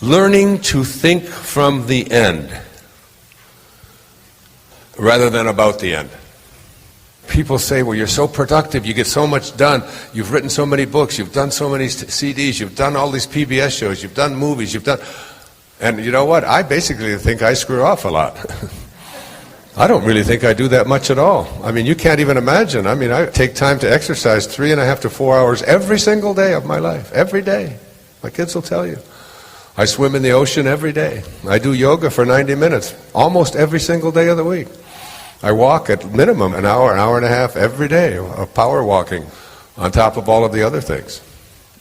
learning to think from the end rather than about the end. People say, well, you're so productive, you get so much done, you've written so many books, you've done so many CDs, you've done all these PBS shows, you've done movies, and you know what, I basically think I screw off a lot. I don't really think I do that much at all. I mean, you can't even imagine. I mean, I take time to exercise 3.5 to 4 hours every single day of my life, every day. My kids will tell you. I swim in the ocean every day. I do yoga for 90 minutes, almost every single day of the week. I walk at minimum an hour and a half every day of power walking on top of all of the other things.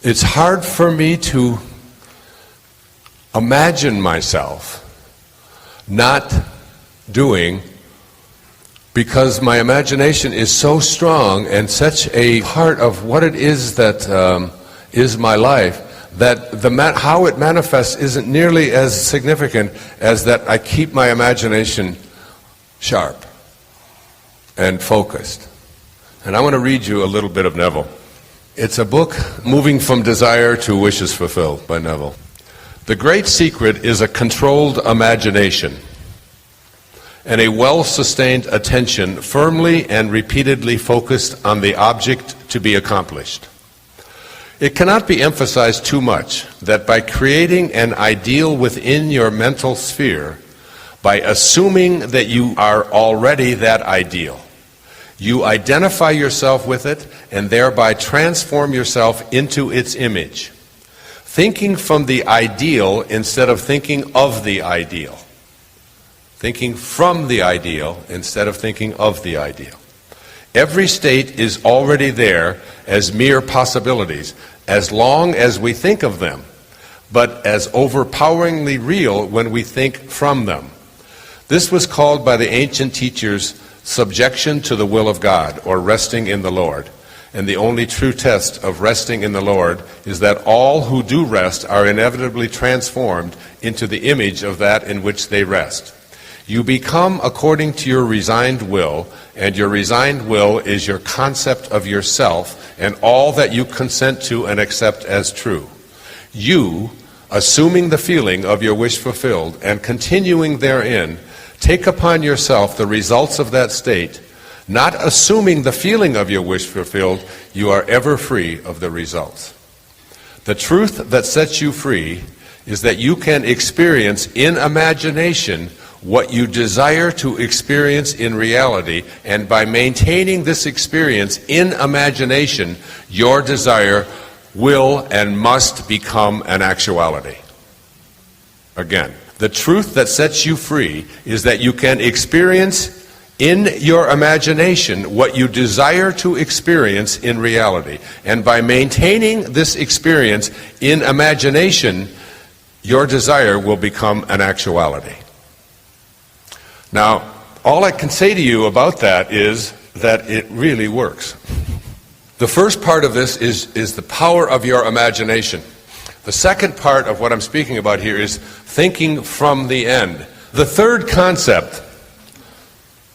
It's hard for me to imagine myself not doing, because my imagination is so strong and such a part of what it is that is my life, that how it manifests isn't nearly as significant as that I keep my imagination sharp and focused. And I want to read you a little bit of Neville. It's a book, Moving from Desire to Wishes Fulfilled, by Neville. The great secret is a controlled imagination and a well-sustained attention firmly and repeatedly focused on the object to be accomplished. It cannot be emphasized too much that by creating an ideal within your mental sphere, by assuming that you are already that ideal, you identify yourself with it and thereby transform yourself into its image. Thinking from the ideal instead of thinking of the ideal. Thinking from the ideal instead of thinking of the ideal. Every state is already there as mere possibilities, as long as we think of them, but as overpoweringly real when we think from them. This was called by the ancient teachers subjection to the will of God, or resting in the Lord. And the only true test of resting in the Lord is that all who do rest are inevitably transformed into the image of that in which they rest. You become according to your resigned will, and your resigned will is your concept of yourself and all that you consent to and accept as true. You, assuming the feeling of your wish fulfilled and continuing therein, take upon yourself the results of that state. Not assuming the feeling of your wish fulfilled, you are ever free of the results. The truth that sets you free is that you can experience in imagination what you desire to experience in reality, and by maintaining this experience in imagination, your desire will and must become an actuality. Again, the truth that sets you free is that you can experience in your imagination what you desire to experience in reality, and by maintaining this experience in imagination, your desire will become an actuality. Now, all I can say to you about that is that it really works. The first part of this is the power of your imagination. The second part of what I'm speaking about here is thinking from the end. The third concept,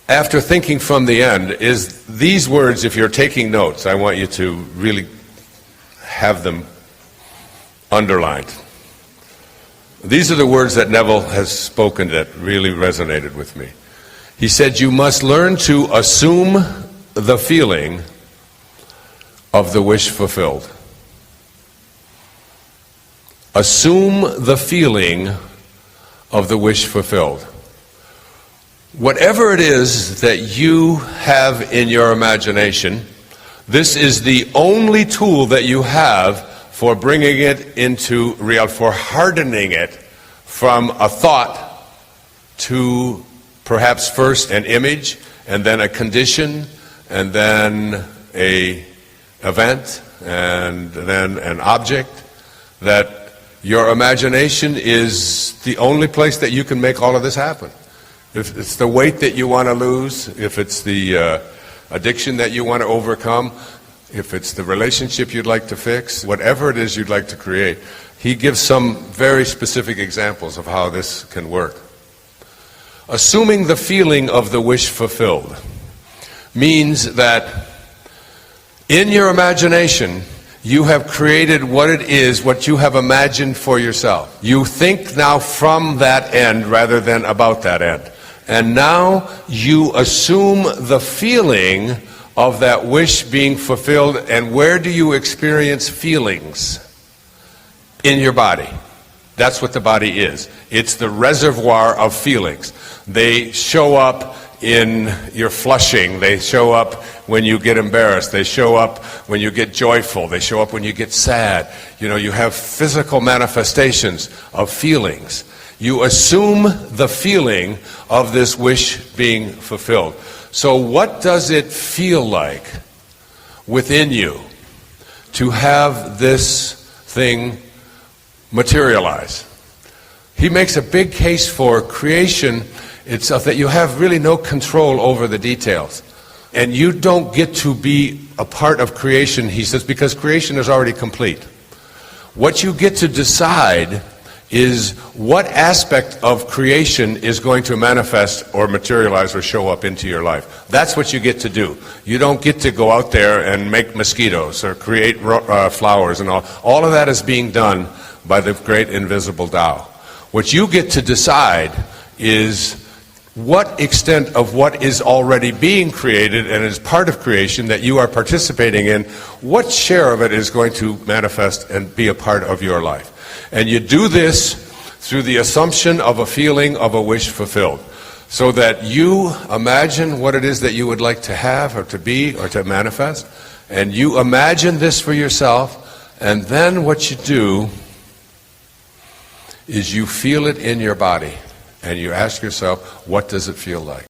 after thinking from the end, is these words. If you're taking notes, I want you to really have them underlined. These are the words that Neville has spoken that really resonated with me. He said, you must learn to assume the feeling of the wish fulfilled. Assume the feeling of the wish fulfilled. Whatever it is that you have in your imagination, this is the only tool that you have for bringing it into real, for hardening it from a thought to perhaps first an image, and then a condition, and then a event, and then an object. That your imagination is the only place that you can make all of this happen. If it's the weight that you want to lose, if it's the addiction that you want to overcome, if it's the relationship you'd like to fix, whatever it is you'd like to create, he gives some very specific examples of how this can work. Assuming the feeling of the wish fulfilled means that in your imagination, you have created what it is, what you have imagined for yourself. You think now from that end rather than about that end. And now you assume the feeling of that wish being fulfilled. And where do you experience feelings? In your body. That's what the body is. It's the reservoir of feelings. They show up in your flushing. They show up when you get embarrassed. They show up when you get joyful. They show up when you get sad. You have physical manifestations of feelings. You assume the feeling of this wish being fulfilled. So what does it feel like within you to have this thing materialize? He makes a big case for creation itself, that you have really no control over the details. And you don't get to be a part of creation, he says, because creation is already complete. What you get to decide is what aspect of creation is going to manifest or materialize or show up into your life. That's what you get to do. You don't get to go out there and make mosquitoes or create flowers and all. All of that is being done by the great invisible Tao. What you get to decide is what extent of what is already being created and is part of creation that you are participating in, what share of it is going to manifest and be a part of your life. And you do this through the assumption of a feeling of a wish fulfilled. So that you imagine what it is that you would like to have or to be or to manifest. And you imagine this for yourself. And then what you do is you feel it in your body. And you ask yourself, what does it feel like?